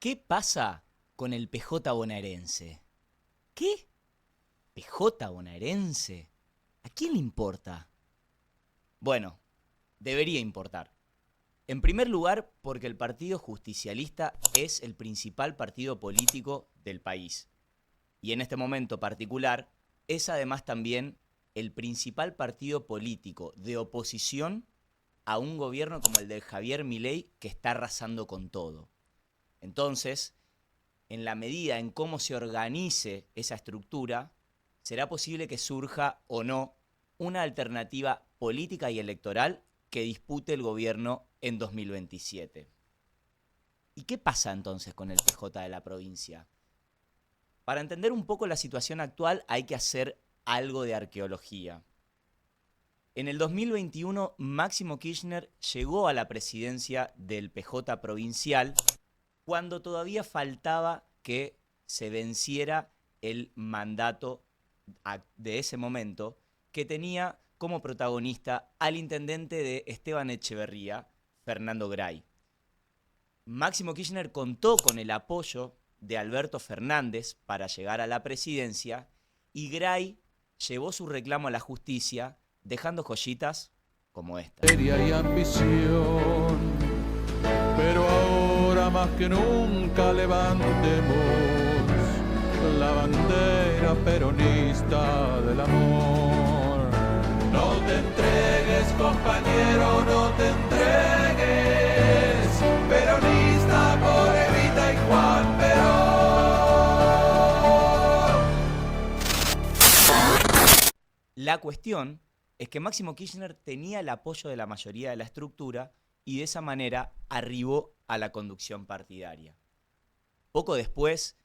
¿Qué pasa con el PJ bonaerense? ¿Qué? ¿PJ bonaerense? ¿A quién le importa? Bueno, debería importar. En primer lugar, porque el Partido Justicialista es el principal partido político del país. Y en este momento particular, es además también el principal partido político de oposición a un gobierno como el de Javier Milei, que está arrasando con todo. Entonces, en la medida en cómo se organice esa estructura, será posible que surja o no una alternativa política y electoral que dispute el gobierno en 2027. ¿Y qué pasa entonces con el PJ de la provincia? Para entender un poco la situación actual hay que hacer algo de arqueología. En el 2021, Máximo Kirchner llegó a la presidencia del PJ provincial cuando todavía faltaba que se venciera el mandato de ese momento, que tenía como protagonista al intendente de Esteban Echeverría, Fernando Gray. Máximo Kirchner contó con el apoyo de Alberto Fernández para llegar a la presidencia y Gray llevó su reclamo a la justicia, dejando joyitas como esta. Y ambición, pero ahora más que nunca levantemos la bandera peronista del amor. No te entregues, compañero, no te entregues, peronista por Evita y Juan Perón. La cuestión es que Máximo Kirchner tenía el apoyo de la mayoría de la estructura y de esa manera arribó a la conducción partidaria. Poco después,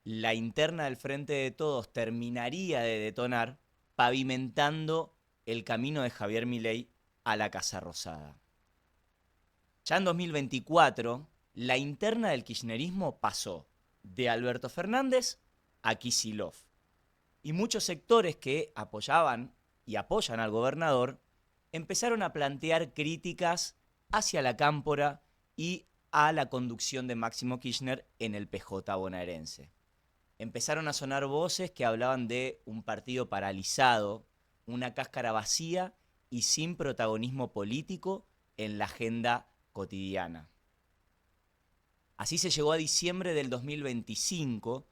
la interna del Frente de Todos terminaría de detonar, pavimentando el camino de Javier Milei a la Casa Rosada. Ya en 2024, la interna del kirchnerismo pasó de Alberto Fernández a Kicillof. Y muchos sectores que apoyaban y apoyan al gobernador empezaron a plantear críticas hacia la cámpora y a la conducción de Máximo Kirchner en el PJ bonaerense. Empezaron a sonar voces que hablaban de un partido paralizado, una cáscara vacía y sin protagonismo político en la agenda cotidiana. Así se llegó a diciembre del 2025,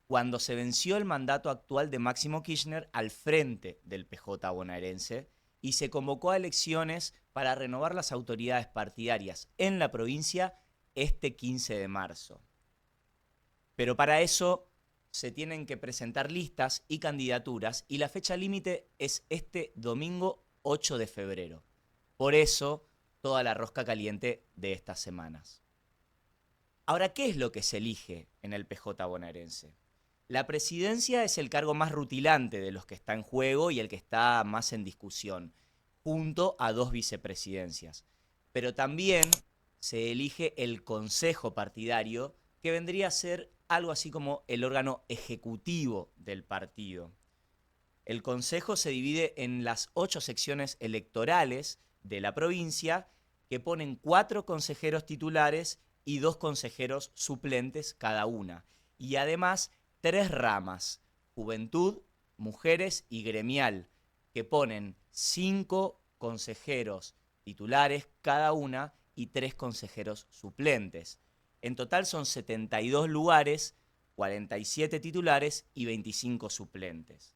cuando se venció el mandato actual de Máximo Kirchner al frente del PJ bonaerense y se convocó a elecciones para renovar las autoridades partidarias en la provincia este 15 de marzo. Pero para eso se tienen que presentar listas y candidaturas y la fecha límite es este domingo 8 de febrero. Por eso, toda la rosca caliente de estas semanas. Ahora, ¿qué es lo que se elige en el PJ bonaerense? La presidencia es el cargo más rutilante de los que está en juego y el que está más en discusión, junto a 2 vicepresidencias. Pero también se elige el consejo partidario, que vendría a ser algo así como el órgano ejecutivo del partido. El consejo se divide en las 8 secciones electorales de la provincia, que ponen 4 consejeros titulares y 2 consejeros suplentes cada una. Y además 3 ramas: juventud, mujeres y gremial, que ponen 5 consejeros titulares cada una y 3 consejeros suplentes. En total son 72 lugares, 47 titulares y 25 suplentes.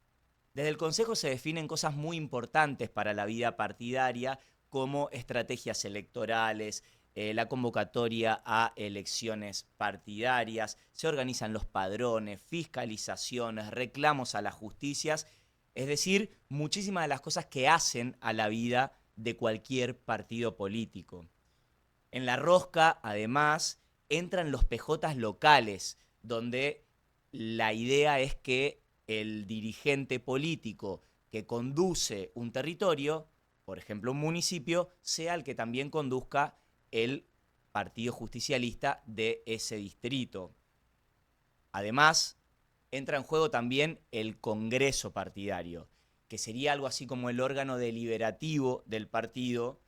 Desde el Consejo se definen cosas muy importantes para la vida partidaria, como estrategias electorales, la convocatoria a elecciones partidarias, se organizan los padrones, fiscalizaciones, reclamos a las justicias, es decir, muchísimas de las cosas que hacen a la vida de cualquier partido político. En la rosca, además, entran los PJs locales, donde la idea es que el dirigente político que conduce un territorio, por ejemplo un municipio, sea el que también conduzca el partido justicialista de ese distrito. Además, entra en juego también el Congreso partidario, que sería algo así como el órgano deliberativo del partido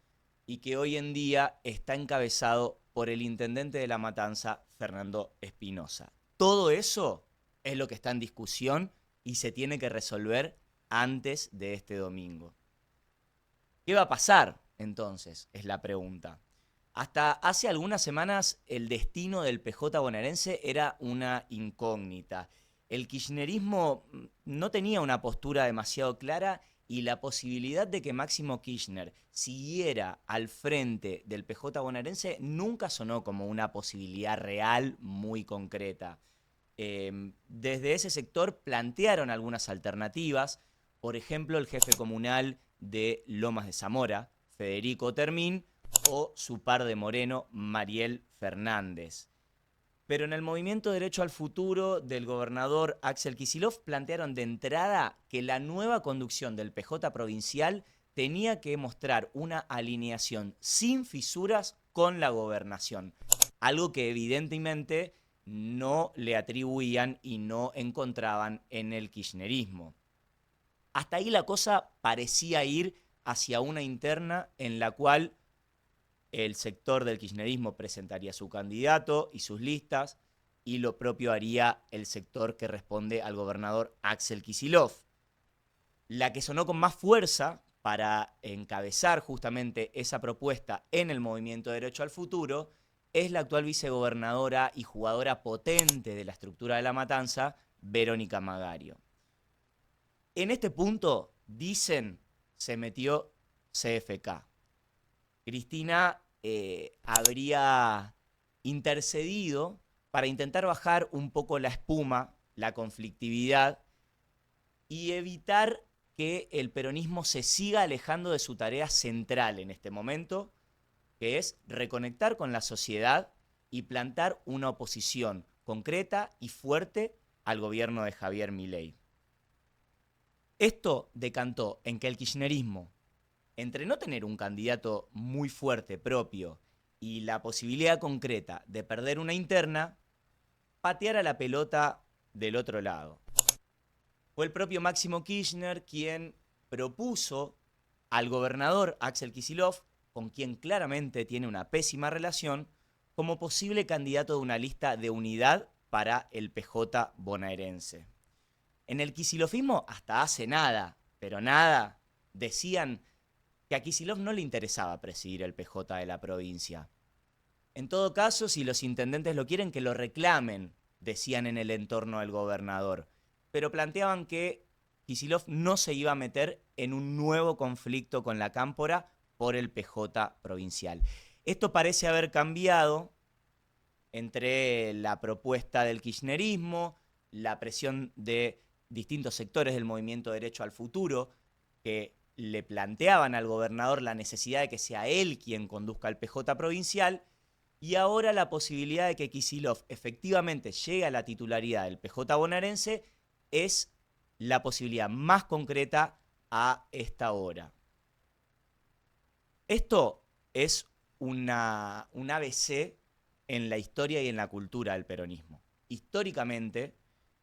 y que hoy en día está encabezado por el intendente de La Matanza, Fernando Espinosa. Todo eso es lo que está en discusión y se tiene que resolver antes de este domingo. ¿Qué va a pasar entonces? Es la pregunta. Hasta hace algunas semanas el destino del PJ bonaerense era una incógnita. El kirchnerismo no tenía una postura demasiado clara y la posibilidad de que Máximo Kirchner siguiera al frente del PJ bonaerense nunca sonó como una posibilidad real muy concreta. Desde ese sector plantearon algunas alternativas, por ejemplo el jefe comunal de Lomas de Zamora, Federico Termín, o su par de Moreno, Mariel Fernández. Pero en el movimiento Derecho al Futuro del gobernador Axel Kicillof plantearon de entrada que la nueva conducción del PJ provincial tenía que mostrar una alineación sin fisuras con la gobernación, algo que evidentemente no le atribuían y no encontraban en el kirchnerismo. Hasta ahí la cosa parecía ir hacia una interna en la cual el sector del kirchnerismo presentaría su candidato y sus listas, y lo propio haría el sector que responde al gobernador Axel Kicillof. La que sonó con más fuerza para encabezar justamente esa propuesta en el movimiento Derecho al Futuro es la actual vicegobernadora y jugadora potente de la estructura de La Matanza, Verónica Magario. En este punto, dicen, se metió CFK. Cristina habría intercedido para intentar bajar un poco la espuma, la conflictividad y evitar que el peronismo se siga alejando de su tarea central en este momento, que es reconectar con la sociedad y plantar una oposición concreta y fuerte al gobierno de Javier Milei. Esto decantó en que el kirchnerismo, entre no tener un candidato muy fuerte propio y la posibilidad concreta de perder una interna, pateara la pelota del otro lado. Fue el propio Máximo Kirchner quien propuso al gobernador Axel Kicillof, con quien claramente tiene una pésima relación, como posible candidato de una lista de unidad para el PJ bonaerense. En el kicilofismo hasta hace nada, pero nada, decían que a Kicillof no le interesaba presidir el PJ de la provincia. En todo caso, si los intendentes lo quieren, que lo reclamen, decían en el entorno del gobernador. Pero planteaban que Kicillof no se iba a meter en un nuevo conflicto con la Cámpora por el PJ provincial. Esto parece haber cambiado entre la propuesta del kirchnerismo, la presión de distintos sectores del movimiento Derecho al Futuro, que le planteaban al gobernador la necesidad de que sea él quien conduzca el PJ provincial, y ahora la posibilidad de que Kicillof efectivamente llegue a la titularidad del PJ bonaerense es la posibilidad más concreta a esta hora. Esto es un ABC en la historia y en la cultura del peronismo. Históricamente,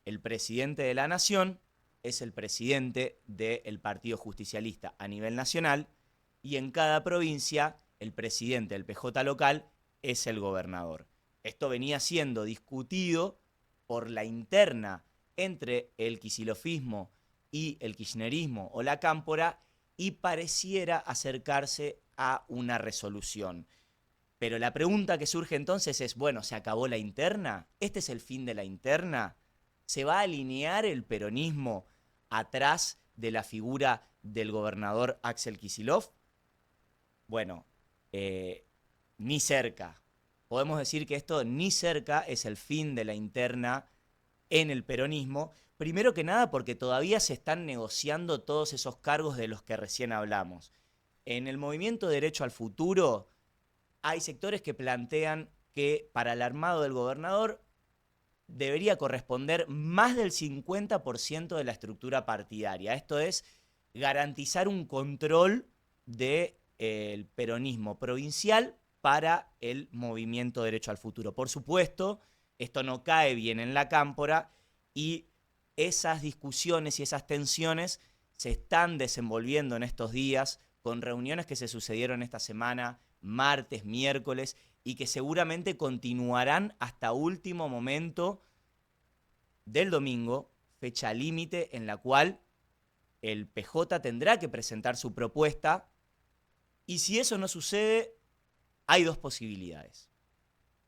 el presidente de la nación es el presidente del Partido Justicialista a nivel nacional y en cada provincia el presidente del PJ local es el gobernador. Esto venía siendo discutido por la interna entre el kicilofismo y el kirchnerismo o la cámpora y pareciera acercarse a una resolución. Pero la pregunta que surge entonces es, bueno, ¿se acabó la interna? ¿Este es el fin de la interna? ¿Se va a alinear el peronismo atrás de la figura del gobernador Axel Kicillof? Bueno, ni cerca. Podemos decir que esto ni cerca es el fin de la interna en el peronismo. Primero que nada porque todavía se están negociando todos esos cargos de los que recién hablamos. En el movimiento Derecho al Futuro hay sectores que plantean que para el armado del gobernador debería corresponder más del 50% de la estructura partidaria. Esto es garantizar un control del peronismo provincial para el movimiento Derecho al Futuro. Por supuesto, esto no cae bien en la cámpora y esas discusiones y esas tensiones se están desenvolviendo en estos días con reuniones que se sucedieron esta semana, martes, miércoles, y que seguramente continuarán hasta último momento del domingo, fecha límite en la cual el PJ tendrá que presentar su propuesta, y si eso no sucede, hay dos posibilidades.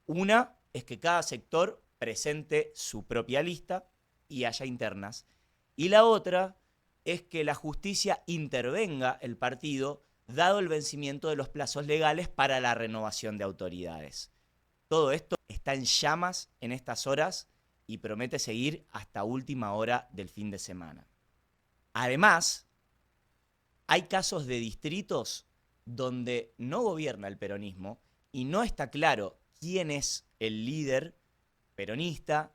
Una es que cada sector presente su propia lista y haya internas, y la otra es que la justicia intervenga el partido dado el vencimiento de los plazos legales para la renovación de autoridades. Todo esto está en llamas en estas horas y promete seguir hasta última hora del fin de semana. Además, hay casos de distritos donde no gobierna el peronismo y no está claro quién es el líder peronista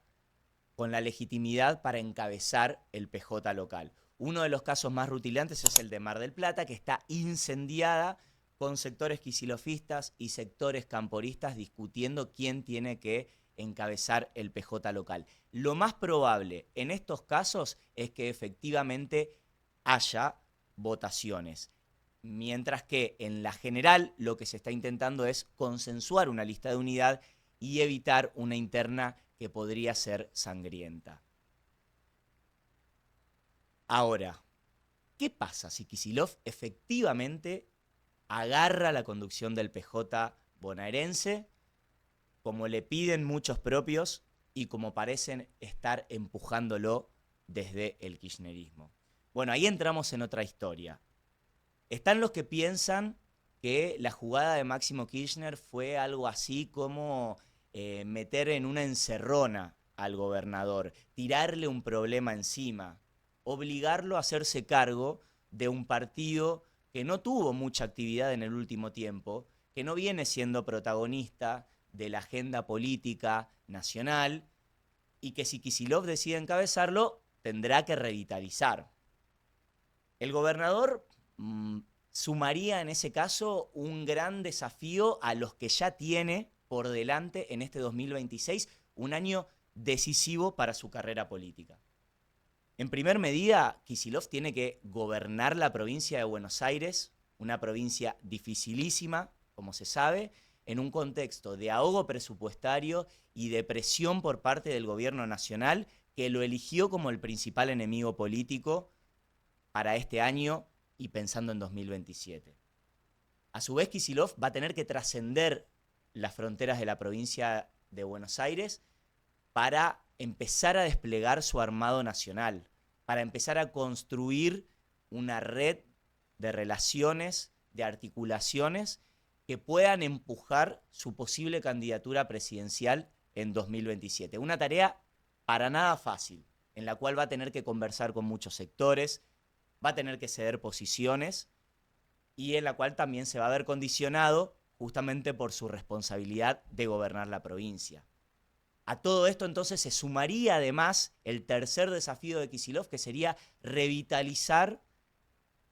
con la legitimidad para encabezar el PJ local. Uno de los casos más rutilantes es el de Mar del Plata, que está incendiada con sectores quisilofistas y sectores camporistas discutiendo quién tiene que encabezar el PJ local. Lo más probable en estos casos es que efectivamente haya votaciones, mientras que en la general lo que se está intentando es consensuar una lista de unidad y evitar una interna que podría ser sangrienta. Ahora, ¿qué pasa si Kicillof efectivamente agarra la conducción del PJ bonaerense, como le piden muchos propios y como parecen estar empujándolo desde el kirchnerismo? Bueno, ahí entramos en otra historia. Están los que piensan que la jugada de Máximo Kirchner fue algo así como meter en una encerrona al gobernador, tirarle un problema encima, obligarlo a hacerse cargo de un partido que no tuvo mucha actividad en el último tiempo, que no viene siendo protagonista de la agenda política nacional y que si Kicillof decide encabezarlo, tendrá que revitalizar. El gobernador sumaría en ese caso un gran desafío a los que ya tiene por delante en este 2026, un año decisivo para su carrera política. En primer medida, Kicillof tiene que gobernar la provincia de Buenos Aires, una provincia dificilísima, como se sabe, en un contexto de ahogo presupuestario y de presión por parte del gobierno nacional, que lo eligió como el principal enemigo político para este año y pensando en 2027. A su vez, Kicillof va a tener que trascender las fronteras de la provincia de Buenos Aires para empezar a desplegar su armado nacional, para empezar a construir una red de relaciones, de articulaciones que puedan empujar su posible candidatura presidencial en 2027. Una tarea para nada fácil, en la cual va a tener que conversar con muchos sectores, va a tener que ceder posiciones y en la cual también se va a ver condicionado justamente por su responsabilidad de gobernar la provincia. A todo esto entonces se sumaría además el tercer desafío de Kicillof, que sería revitalizar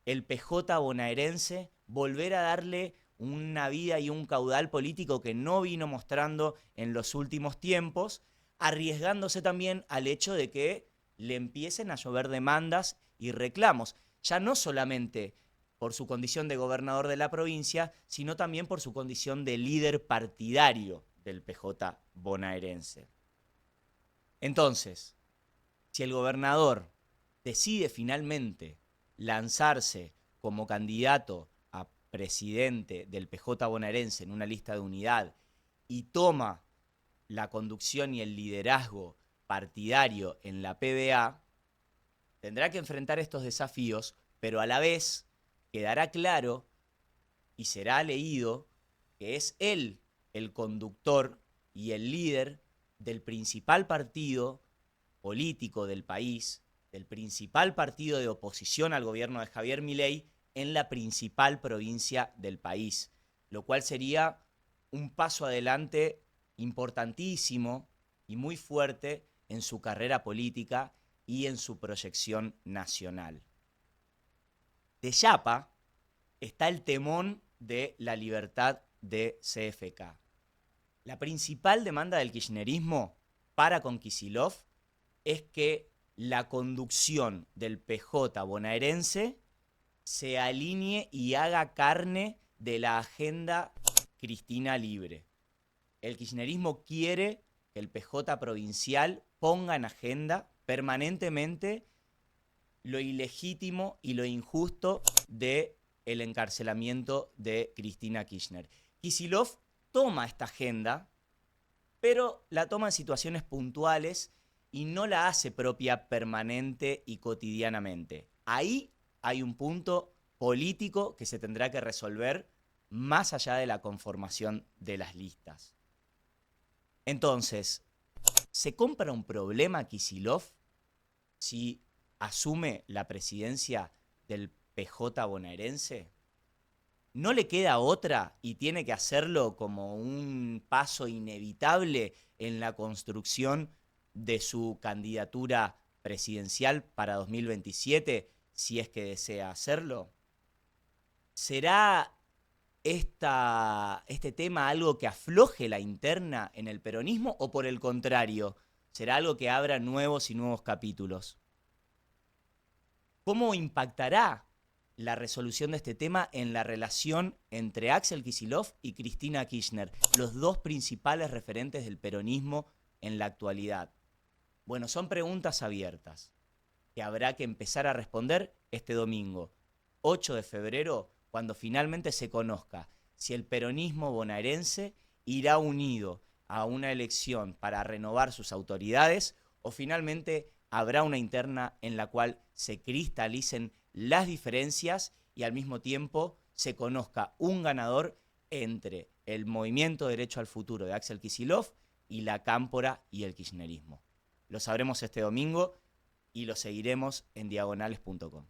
el PJ bonaerense, volver a darle una vida y un caudal político que no vino mostrando en los últimos tiempos, arriesgándose también al hecho de que le empiecen a llover demandas y reclamos, ya no solamente por su condición de gobernador de la provincia, sino también por su condición de líder partidario del PJ bonaerense. Entonces, si el gobernador decide finalmente lanzarse como candidato a presidente del PJ bonaerense en una lista de unidad y toma la conducción y el liderazgo partidario en la PBA, tendrá que enfrentar estos desafíos, pero a la vez quedará claro y será leído que es él el conductor y el líder del principal partido político del país, del principal partido de oposición al gobierno de Javier Milei en la principal provincia del país, lo cual sería un paso adelante importantísimo y muy fuerte en su carrera política y en su proyección nacional. De Yapa está el temón de la libertad de CFK. La principal demanda del kirchnerismo para con Kicillof es que la conducción del PJ bonaerense se alinee y haga carne de la agenda Cristina Libre. el kirchnerismo quiere que el PJ provincial ponga en agenda permanentemente lo ilegítimo y lo injusto del encarcelamiento de Cristina Kirchner. Kicillof toma esta agenda, pero la toma en situaciones puntuales y no la hace propia permanente y cotidianamente. Ahí hay un punto político que se tendrá que resolver más allá de la conformación de las listas. Entonces, ¿se compra un problema Kicillof si asume la presidencia del PJ bonaerense? ¿No le queda otra y tiene que hacerlo como un paso inevitable en la construcción de su candidatura presidencial para 2027, si es que desea hacerlo? ¿Será este tema algo que afloje la interna en el peronismo o por el contrario, será algo que abra nuevos y nuevos capítulos? ¿Cómo impactará la resolución de este tema en la relación entre Axel Kicillof y Cristina Kirchner, los dos principales referentes del peronismo en la actualidad? Bueno, son preguntas abiertas que habrá que empezar a responder este domingo, 8 de febrero, cuando finalmente se conozca si el peronismo bonaerense irá unido a una elección para renovar sus autoridades o finalmente habrá una interna en la cual se cristalicen las diferencias y al mismo tiempo se conozca un ganador entre el Movimiento Derecho al Futuro de Axel Kicillof y la Cámpora y el kirchnerismo. Lo sabremos este domingo y lo seguiremos en diagonales.com.